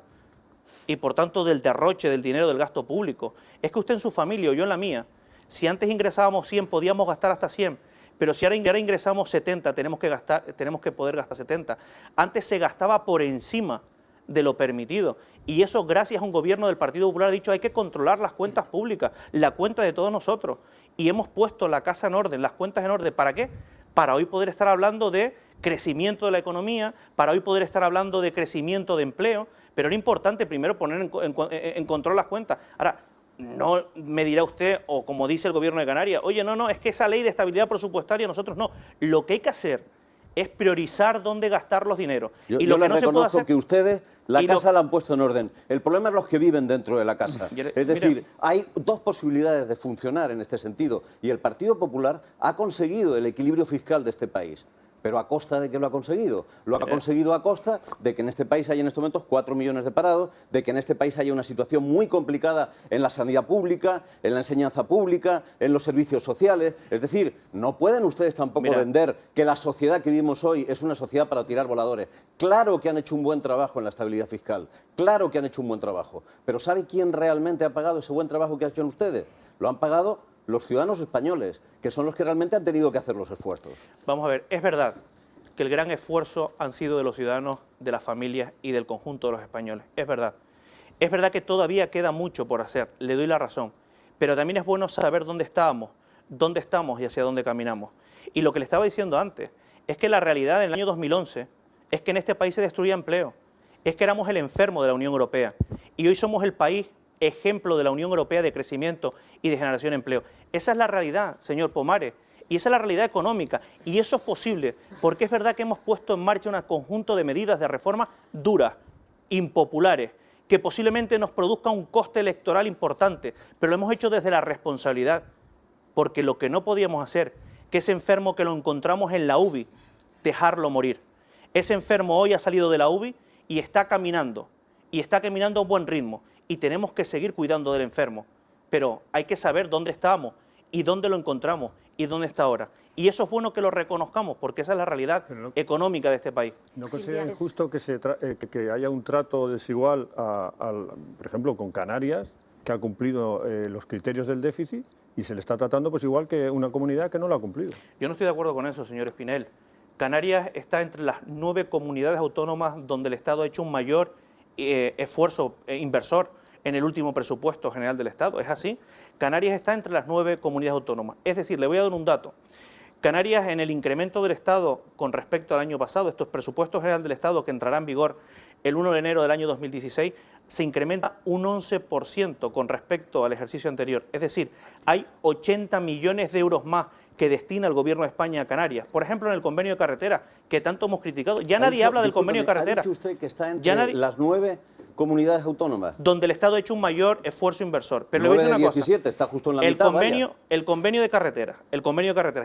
y, por tanto, del derroche del dinero del gasto público. Es que usted en su familia o yo en la mía, si antes ingresábamos 100, podíamos gastar hasta 100, pero si ahora ingresamos 70, tenemos que poder gastar 70. Antes se gastaba por encima de lo permitido, y eso gracias a un gobierno del Partido Popular ha dicho hay que controlar las cuentas públicas, la cuenta de todos nosotros, y hemos puesto la casa en orden, las cuentas en orden. ¿Para qué? Para hoy poder estar hablando de crecimiento de la economía, para hoy poder estar hablando de crecimiento de empleo, pero era importante primero poner en control las cuentas. Ahora, no me dirá usted, o como dice el Gobierno de Canarias, oye, no, es que esa ley de estabilidad presupuestaria nosotros no. Lo que hay que hacer es priorizar dónde gastar los dineros. Yo le reconozco que ustedes la casa la han puesto en orden. El problema es los que viven dentro de la casa. Es decir, hay dos posibilidades de funcionar en este sentido, y el Partido Popular ha conseguido el equilibrio fiscal de este país. ¿Pero a costa de qué lo ha conseguido? Lo ha conseguido a costa de que en este país haya en estos momentos 4 millones de parados, de que en este país haya una situación muy complicada en la sanidad pública, en la enseñanza pública, en los servicios sociales. Es decir, no pueden ustedes tampoco vender que la sociedad que vivimos hoy es una sociedad para tirar voladores. Claro que han hecho un buen trabajo en la estabilidad fiscal, claro que han hecho un buen trabajo, pero ¿sabe quién realmente ha pagado ese buen trabajo que han hecho ustedes? Lo han pagado los ciudadanos españoles, que son los que realmente han tenido que hacer los esfuerzos. Vamos a ver, es verdad que el gran esfuerzo han sido de los ciudadanos, de las familias y del conjunto de los españoles, es verdad. Es verdad que todavía queda mucho por hacer, le doy la razón, pero también es bueno saber dónde estamos y hacia dónde caminamos. Y lo que le estaba diciendo antes es que la realidad en el año 2011 es que en este país se destruía empleo, es que éramos el enfermo de la Unión Europea y hoy somos el país ejemplo de la Unión Europea de crecimiento y de generación de empleo. Esa es la realidad, señor Pomares, y esa es la realidad económica, y eso es posible porque es verdad que hemos puesto en marcha un conjunto de medidas de reforma duras, impopulares, que posiblemente nos produzca un coste electoral importante, pero lo hemos hecho desde la responsabilidad, porque lo que no podíamos hacer, que ese enfermo que lo encontramos en la UBI, dejarlo morir. Ese enfermo hoy ha salido de la UBI y está caminando a un buen ritmo, y tenemos que seguir cuidando del enfermo, pero hay que saber dónde estamos y dónde lo encontramos y dónde está ahora. Y eso es bueno que lo reconozcamos, porque esa es la realidad económica de este país. ¿No considera injusto que haya un trato desigual, por ejemplo, con Canarias, que ha cumplido los criterios del déficit, y se le está tratando pues igual que una comunidad que no lo ha cumplido? Yo no estoy de acuerdo con eso, señor Espinel. Canarias está entre las 9 comunidades autónomas donde el Estado ha hecho un mayor esfuerzo inversor en el último presupuesto general del Estado. ¿Es así? Canarias está entre las 9 comunidades autónomas. Es decir, le voy a dar un dato. Canarias, en el incremento del Estado con respecto al año pasado, estos presupuestos generales del Estado que entrarán en vigor el 1 de enero del año 2016, se incrementa un 11% con respecto al ejercicio anterior. Es decir, hay 80 millones de euros más que destina el Gobierno de España a Canarias. Por ejemplo, en el convenio de carretera, que tanto hemos criticado. Ya nadie habla del convenio de carretera. ¿Ha dicho usted que está entre las 9 comunidades autónomas? Donde el Estado ha hecho un mayor esfuerzo inversor. Pero le voy a decir una 17, cosa. Está justo en la mitad, el convenio de carretera.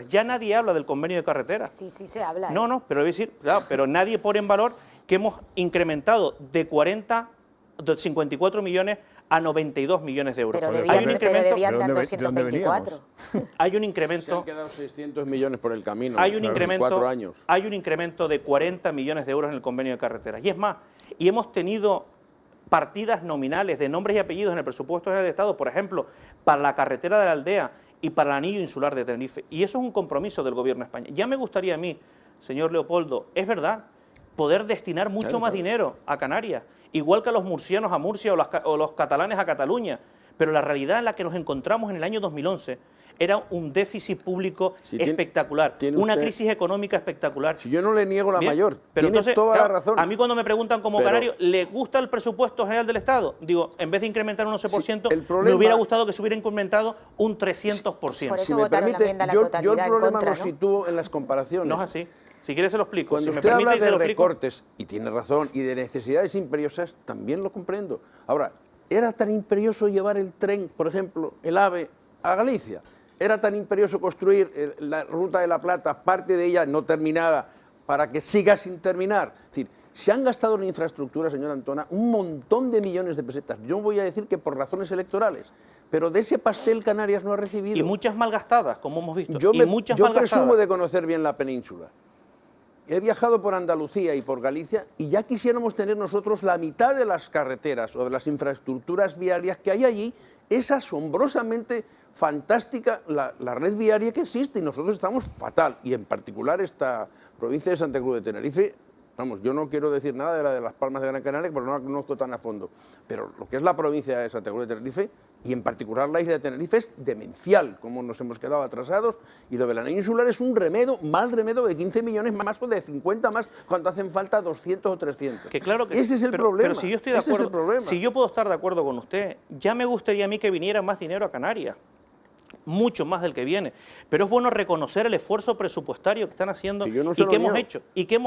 Ya nadie habla del convenio de carretera. Sí, sí se habla. No, pero le voy a decir, claro, pero nadie pone en valor que hemos incrementado de 54 millones a 92 millones de euros. Pero debían dar 224. Hay un incremento. Se han quedado 600 millones por el camino. Hay un incremento, 4 años. Hay un incremento de 40 millones de euros en el convenio de carreteras. Y es más, y hemos tenido partidas nominales de nombres y apellidos en el presupuesto general del Estado, por ejemplo, para la carretera de la Aldea y para el anillo insular de Tenerife. Y eso es un compromiso del Gobierno de España. Ya me gustaría a mí, señor Leopoldo, es verdad, poder destinar mucho más dinero a Canarias, igual que a los murcianos a Murcia o los catalanes a Cataluña, pero la realidad en la que nos encontramos en el año 2011 era un déficit público espectacular, una crisis económica espectacular. Si yo no le niego la mayor, pero tiene entonces, toda la razón. A mí cuando me preguntan como canario, ¿le gusta el presupuesto general del Estado? Digo, en vez de incrementar un 11%, me hubiera gustado que se hubiera incrementado un 300%. Por eso votaron la enmienda a la totalidad yo el problema en contra, lo sitúo en las comparaciones. No es así. Si quiere se lo explico. Cuando usted habla de recortes, y tiene razón, y de necesidades imperiosas, también lo comprendo. Ahora, ¿era tan imperioso llevar el tren, por ejemplo, el AVE, a Galicia? ¿Era tan imperioso construir la Ruta de la Plata, parte de ella no terminada, para que siga sin terminar? Es decir, se han gastado en infraestructura, señora Antona, un montón de millones de pesetas. Yo voy a decir que por razones electorales, pero de ese pastel Canarias no ha recibido. Y muchas malgastadas, como hemos visto. Yo presumo de conocer bien la península. He viajado por Andalucía y por Galicia y ya quisiéramos tener nosotros la mitad de las carreteras o de las infraestructuras viarias que hay allí. Es asombrosamente fantástica la red viaria que existe y nosotros estamos fatal. Y en particular esta provincia de Santa Cruz de Tenerife, vamos, yo no quiero decir nada de la de Las Palmas de Gran Canaria porque no la conozco tan a fondo, pero lo que es la provincia de Santa Cruz de Tenerife y en particular la isla de Tenerife es demencial, como nos hemos quedado atrasados, y lo del anillo insular es un remedio, mal remedio de 15 millones más o de 50 más cuando hacen falta 200 o 300. Que claro que ese es el problema. Pero si yo estoy de acuerdo, si yo puedo estar de acuerdo con usted, ya me gustaría a mí que viniera más dinero a Canarias. Mucho más del que viene, pero es bueno reconocer el esfuerzo presupuestario que están haciendo y que hemos hecho.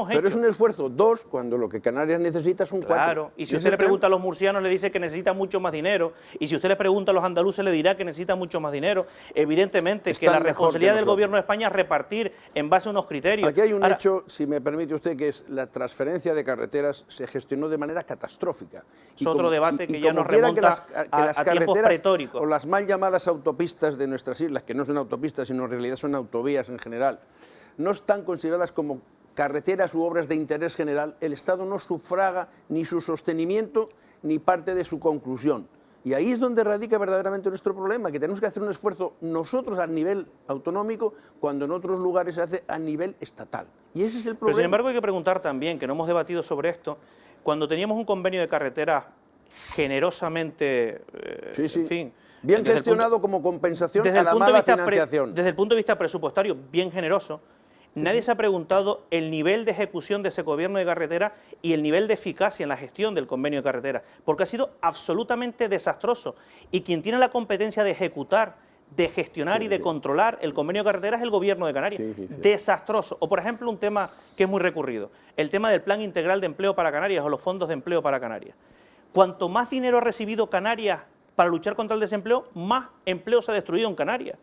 Pero es un esfuerzo 2 cuando lo que Canarias necesita es un 4. Claro, y si usted le pregunta a los murcianos le dice que necesita mucho más dinero, y si usted le pregunta a los andaluces le dirá que necesita mucho más dinero. Evidentemente que la responsabilidad del Gobierno de España es repartir en base a unos criterios. Aquí hay un hecho, si me permite usted, que es la transferencia de carreteras se gestionó de manera catastrófica. Es otro debate que ya nos remonta a tiempos pretóricos. O las mal llamadas autopistas de nuestras islas, que no son autopistas, sino en realidad son autovías en general, no están consideradas como carreteras u obras de interés general, el Estado no sufraga ni su sostenimiento ni parte de su conclusión. Y ahí es donde radica verdaderamente nuestro problema, que tenemos que hacer un esfuerzo nosotros a nivel autonómico cuando en otros lugares se hace a nivel estatal. Y ese es el problema. Pero sin embargo hay que preguntar también, que no hemos debatido sobre esto, cuando teníamos un convenio de carreteras generosamente, Sí, sí. en fin... Bien desde el gestionado como compensación desde a el la punto de mala vista financiación. desde el punto de vista presupuestario, bien generoso. Nadie se ha preguntado el nivel de ejecución de ese gobierno de carretera y el nivel de eficacia en la gestión del convenio de carretera, porque ha sido absolutamente desastroso. Y quien tiene la competencia de ejecutar, de gestionar y de controlar el convenio de carretera es el gobierno de Canarias. Desastroso. O, por ejemplo, un tema que es muy recurrido, el tema del Plan Integral de Empleo para Canarias o los fondos de empleo para Canarias. Cuanto más dinero ha recibido Canarias para luchar contra el desempleo, más empleo se ha destruido en Canarias.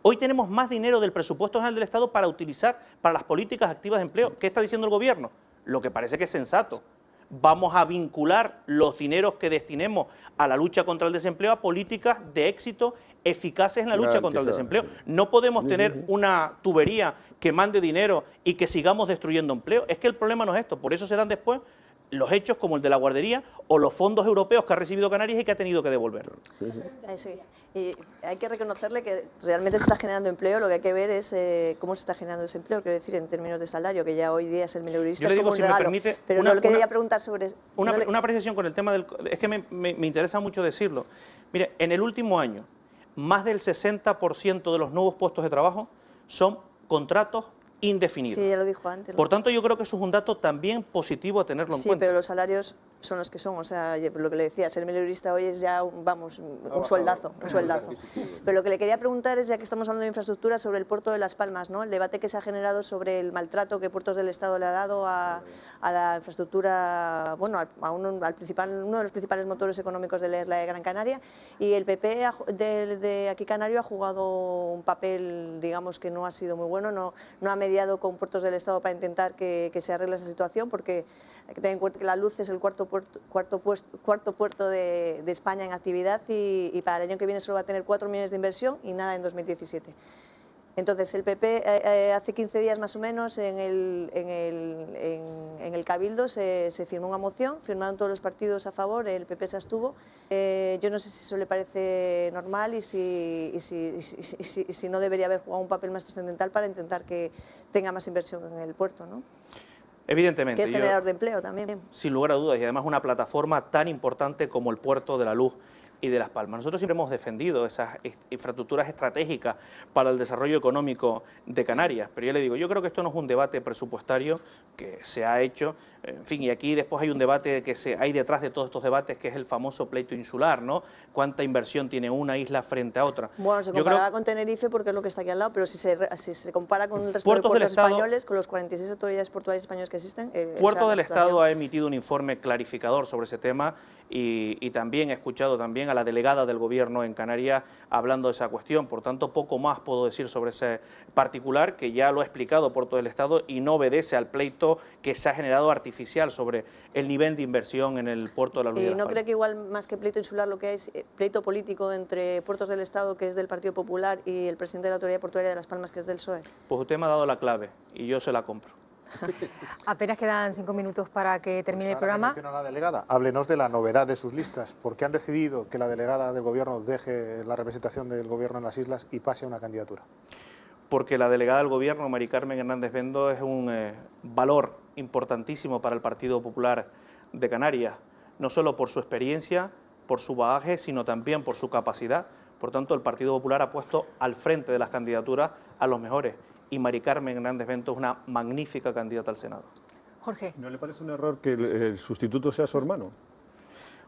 Hoy tenemos más dinero del presupuesto general del Estado para utilizar para las políticas activas de empleo. ¿Qué está diciendo el gobierno? Lo que parece que es sensato. Vamos a vincular los dineros que destinemos a la lucha contra el desempleo a políticas de éxito eficaces en la lucha contra el desempleo. No podemos tener una tubería que mande dinero y que sigamos destruyendo empleo. Es que el problema no es esto. Por eso se dan después los hechos como el de la guardería o los fondos europeos que ha recibido Canarias y que ha tenido que devolver. Sí. Y hay que reconocerle que realmente se está generando empleo, lo que hay que ver es cómo se está generando ese empleo, quiero decir, en términos de salario, que ya hoy día es el mileurista, es como un regalo. Pero no le quería preguntar sobre... Una precisión con el tema del... Es que me interesa mucho decirlo. Mire, en el último año, más del 60% de los nuevos puestos de trabajo son contratos indefinidos. Sí, ya lo dijo antes. Por tanto, yo creo que eso es un dato también positivo a tenerlo en cuenta. Sí, pero los salarios son los que son, o sea, lo que le decía, ser mileurista hoy es ya, vamos, un sueldazo, un sueldazo. Pero lo que le quería preguntar es, ya que estamos hablando de infraestructura, sobre el puerto de Las Palmas, ¿no? El debate que se ha generado sobre el maltrato que Puertos del Estado le ha dado a la infraestructura, bueno, uno de los principales motores económicos de la isla de Gran Canaria, y el PP de aquí Canario ha jugado un papel, digamos, que no ha sido muy bueno, no ha mediado con Puertos del Estado para intentar que se arregle esa situación, porque hay que tener en cuenta que la luz es el cuarto puerto de España en actividad y para el año que viene solo va a tener 4 millones de inversión y nada en 2017. Entonces el PP hace 15 días más o menos en el Cabildo se firmó una moción, firmaron todos los partidos a favor, el PP se abstuvo. Yo no sé si eso le parece normal y si no debería haber jugado un papel más trascendental para intentar que tenga más inversión en el puerto, ¿no? Evidentemente. Que es generador de empleo también. Sin lugar a dudas, y además una plataforma tan importante como el Puerto de la Luz y de Las Palmas. Nosotros siempre hemos defendido esas infraestructuras estratégicas para el desarrollo económico de Canarias, pero ya le digo, yo creo que esto no es un debate presupuestario que se ha hecho, en fin, y aquí después hay un debate que hay detrás de todos estos debates, que es el famoso pleito insular, ¿no? ¿Cuánta inversión tiene una isla frente a otra? Bueno, se comparaba con Tenerife porque es lo que está aquí al lado, pero si se compara con el resto de puertos españoles, con los 46 autoridades portuarias españolas que existen... Puertos del Estado ha emitido un informe clarificador sobre ese tema y también he escuchado también a la delegada del Gobierno en Canarias hablando de esa cuestión. Por tanto, poco más puedo decir sobre ese particular, que ya lo ha explicado Puertos del Estado y no obedece al pleito que se ha generado artificial sobre el nivel de inversión en el Puerto de la Luz. ¿Y no cree que igual más que pleito insular lo que hay es pleito político entre Puertos del Estado, que es del Partido Popular, y el presidente de la Autoridad Portuaria de Las Palmas, que es del PSOE? Pues usted me ha dado la clave y yo se la compro. Apenas quedan 5 minutos para que termine el programa. Menciona a la delegada. Háblenos de la novedad de sus listas. ¿Por qué han decidido que la delegada del Gobierno deje la representación del Gobierno en las islas y pase a una candidatura? Porque la delegada del Gobierno, Mari Carmen Hernández Bendo, es un valor importantísimo para el Partido Popular de Canarias, no solo por su experiencia, por su bagaje, sino también por su capacidad. Por tanto, el Partido Popular ha puesto al frente de las candidaturas a los mejores. Y Mari Carmen Hernández Bendo es una magnífica candidata al Senado. Jorge. ¿No le parece un error que el sustituto sea su hermano?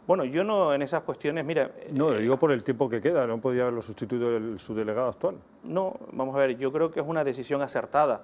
Bueno, yo no en esas cuestiones, mira... No, lo digo por el tiempo que queda, no podía haberlo sustituido su delegado actual. No, vamos a ver, yo creo que es una decisión acertada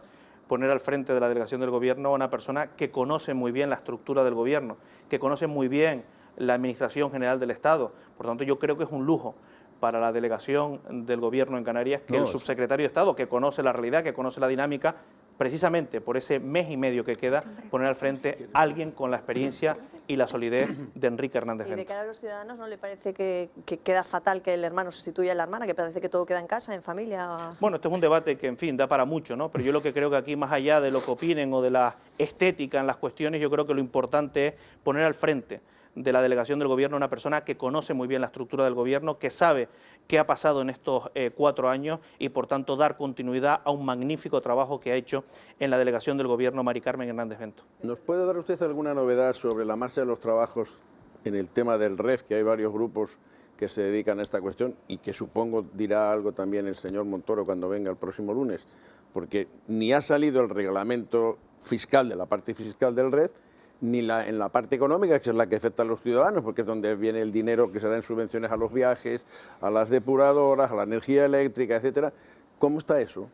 poner al frente de la delegación del Gobierno a una persona que conoce muy bien la estructura del Gobierno, que conoce muy bien la Administración General del Estado. Por tanto, yo creo que es un lujo para la delegación del Gobierno en Canarias que el subsecretario de Estado, que conoce la realidad, que conoce la dinámica, precisamente por ese mes y medio que queda, poner al frente a alguien con la experiencia y la solidez de Enrique Hernández Bendo. ¿Y de cara a los ciudadanos no le parece que queda fatal que el hermano sustituya a la hermana, que parece que todo queda en casa, en familia? Bueno, este es un debate que, en fin, da para mucho, ¿no? Pero yo lo que creo que aquí, más allá de lo que opinen o de la estética en las cuestiones, yo creo que lo importante es poner al frente de la delegación del Gobierno una persona que conoce muy bien la estructura del Gobierno, que sabe qué ha pasado en estos 4 años y, por tanto, dar continuidad a un magnífico trabajo que ha hecho en la delegación del Gobierno Mari Carmen Hernández Bendo. ¿Nos puede dar usted alguna novedad sobre la marcha de los trabajos en el tema del REF, que hay varios grupos que se dedican a esta cuestión y que supongo dirá algo también el señor Montoro cuando venga el próximo lunes, porque ni ha salido el reglamento fiscal de la parte fiscal del REF, ni en la parte económica, que es la que afecta a los ciudadanos, porque es donde viene el dinero que se da en subvenciones a los viajes, a las depuradoras, a la energía eléctrica, etcétera. ¿Cómo está eso?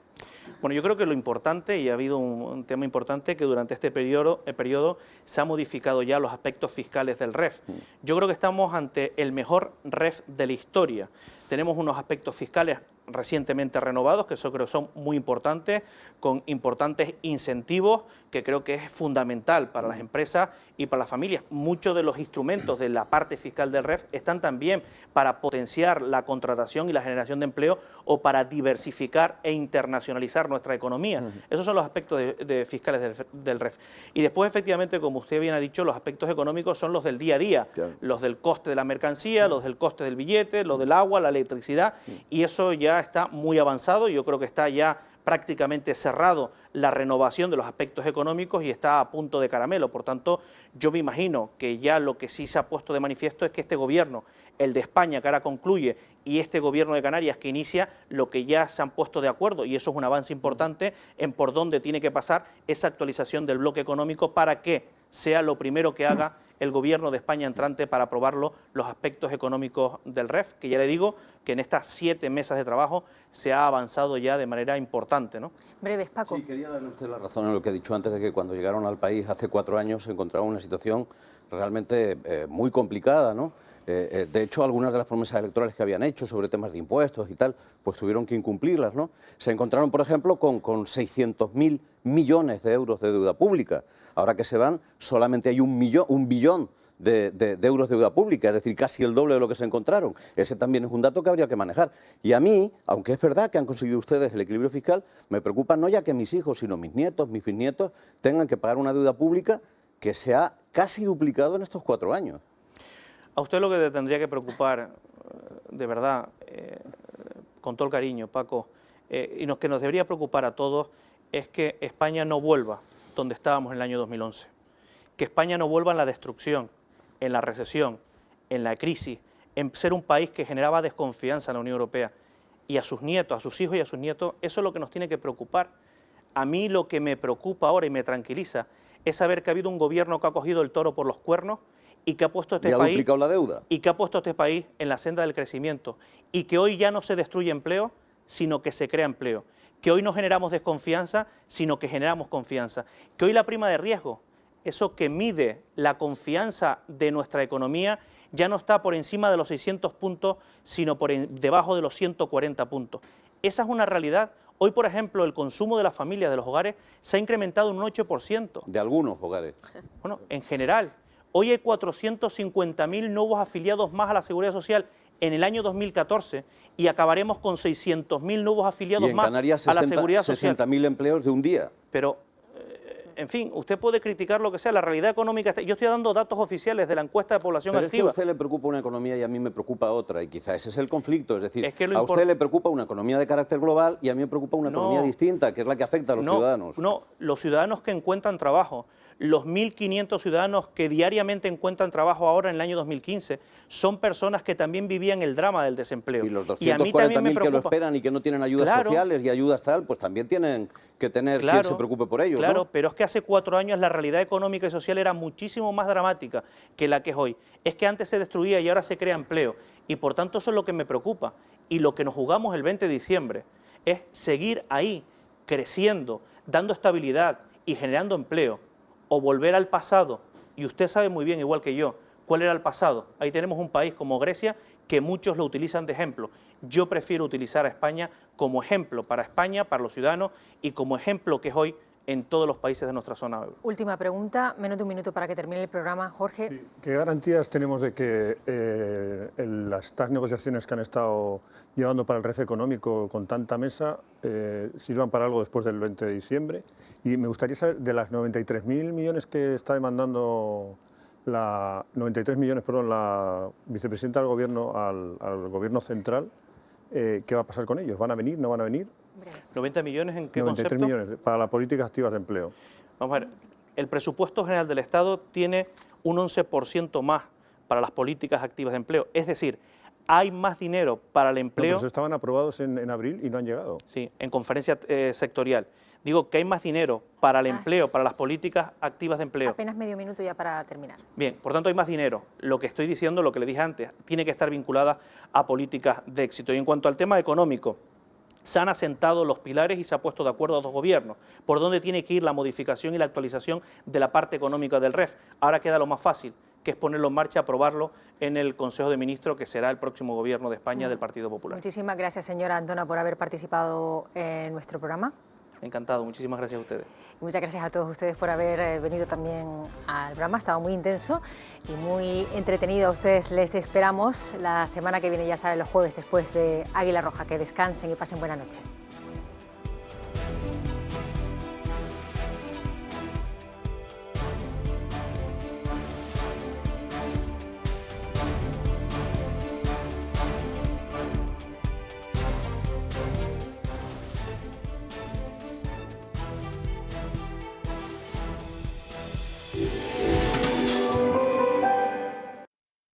Bueno, yo creo que lo importante, y ha habido un tema importante, que durante este periodo se han modificado ya los aspectos fiscales del REF. Yo creo que estamos ante el mejor REF de la historia. Tenemos unos aspectos fiscales recientemente renovados, que eso creo son muy importantes, con importantes incentivos, que creo que es fundamental para las empresas y para las familias. Muchos de los instrumentos de la parte fiscal del REF están también para potenciar la contratación y la generación de empleo o para diversificar e internacionalizar nuestra economía. Esos son los aspectos fiscales del REF. Y después, efectivamente, como usted bien ha dicho, los aspectos económicos son los del día a día, los del coste de la mercancía, los del coste del billete, los del agua, la electricidad, y eso ya está muy avanzado. Yo creo que está ya prácticamente cerrado la renovación de los aspectos económicos y está a punto de caramelo. Por tanto, yo me imagino que ya lo que sí se ha puesto de manifiesto es que este gobierno, el de España, que ahora concluye, y este gobierno de Canarias, que inicia, lo que ya se han puesto de acuerdo, y eso es un avance importante en por dónde tiene que pasar esa actualización del bloque económico para que sea lo primero que haga el gobierno de España entrante para aprobarlo, los aspectos económicos del REF, que ya le digo que en estas 7 mesas de trabajo se ha avanzado ya de manera importante, ¿no? Breves, Paco. Sí, quería darle a usted la razón en lo que ha dicho antes, de que cuando llegaron al país hace 4 años se encontraba una situación realmente muy complicada, ¿no? De hecho, algunas de las promesas electorales que habían hecho sobre temas de impuestos y tal, pues tuvieron que incumplirlas, ¿no? Se encontraron, por ejemplo, con 600.000 millones de euros de deuda pública. Ahora que se van, solamente hay un billón de euros de deuda pública, es decir, casi el doble de lo que se encontraron. Ese también es un dato que habría que manejar. Y a mí, aunque es verdad que han conseguido ustedes el equilibrio fiscal, me preocupa no ya que mis hijos, sino mis nietos, mis bisnietos, tengan que pagar una deuda pública que se ha casi duplicado en estos 4 años. A usted lo que le tendría que preocupar, de verdad, con todo el cariño, Paco, y que nos debería preocupar a todos, es que España no vuelva donde estábamos en el año 2011. Que España no vuelva en la destrucción, en la recesión, en la crisis, en ser un país que generaba desconfianza en la Unión Europea. Y a sus nietos, a sus hijos y a sus nietos, eso es lo que nos tiene que preocupar. A mí lo que me preocupa ahora y me tranquiliza es saber que ha habido un gobierno que ha cogido el toro por los cuernos y que ha puesto este país, duplicado la deuda. Y que ha puesto este país en la senda del crecimiento, y que hoy ya no se destruye empleo, sino que se crea empleo, que hoy no generamos desconfianza, sino que generamos confianza, que hoy la prima de riesgo, eso que mide la confianza de nuestra economía, ya no está por encima de los 600 puntos, sino debajo de los 140 puntos. Esa es una realidad. Hoy, por ejemplo, el consumo de las familias, de los hogares, se ha incrementado un 8%. De algunos hogares. Bueno, en general. Hoy hay 450.000 nuevos afiliados más a la Seguridad Social en el año 2014 y acabaremos con 600.000 nuevos afiliados más a la Seguridad Social. 60.000 empleos de un día. Pero, en fin, usted puede criticar lo que sea, la realidad económica... Yo estoy dando datos oficiales de la encuesta de población Pero activa. Es que a usted le preocupa una economía y a mí me preocupa otra, y quizá ese es el conflicto. Es decir, es que a usted le preocupa una economía de carácter global y a mí me preocupa una economía distinta, que es la que afecta a los ciudadanos. No, los ciudadanos que encuentran trabajo, los 1.500 ciudadanos que diariamente encuentran trabajo ahora en el año 2015, son personas que también vivían el drama del desempleo. Y los 240.000 que lo esperan y que no tienen ayudas sociales y ayudas tal, pues también tienen que tener quien se preocupe por ellos. Claro, ¿no? pero es que hace 4 años la realidad económica y social era muchísimo más dramática que la que es hoy. Es que antes se destruía y ahora se crea empleo. Y por tanto eso es lo que me preocupa. Y lo que nos jugamos el 20 de diciembre es seguir ahí, creciendo, dando estabilidad y generando empleo, o volver al pasado. Y usted sabe muy bien, igual que yo, cuál era el pasado. Ahí tenemos un país como Grecia que muchos lo utilizan de ejemplo. Yo prefiero utilizar a España como ejemplo para España, para los ciudadanos, y como ejemplo que es hoy en todos los países de nuestra zona euro. Última pregunta, menos de un minuto para que termine el programa. Jorge. Sí, ¿qué garantías tenemos de que estas negociaciones que han estado llevando para el REF económico con tanta mesa sirvan para algo después del 20 de diciembre? Y me gustaría saber, de las 93.000 millones que está demandando la vicepresidenta del Gobierno al Gobierno central, ¿qué va a pasar con ellos? ¿Van a venir? ¿No van a venir? 90 millones en qué 93 concepto? millones para las políticas activas de empleo. Vamos a ver, el presupuesto general del Estado tiene un 11% más para las políticas activas de empleo. Es decir, hay más dinero para el No, empleo. pero estaban aprobados en abril y no han llegado. Sí, en conferencia sectorial. Digo que hay más dinero para el empleo, para las políticas activas de empleo. Apenas medio minuto ya para terminar. Bien, por tanto hay más dinero. Lo que estoy diciendo, lo que le dije antes, tiene que estar vinculada a políticas de éxito. Y en cuanto al tema económico, se han asentado los pilares y se ha puesto de acuerdo a dos gobiernos por dónde tiene que ir la modificación y la actualización de la parte económica del REF. Ahora queda lo más fácil, que es ponerlo en marcha, aprobarlo en el Consejo de Ministros, que será el próximo gobierno de España del Partido Popular. Muchísimas gracias, señora Antona, por haber participado en nuestro programa. Encantado, muchísimas gracias a ustedes. Y muchas gracias a todos ustedes por haber venido también al programa. Ha estado muy intenso y muy entretenido. A ustedes les esperamos la semana que viene, ya saben, los jueves después de Águila Roja. Que descansen y pasen buena noche.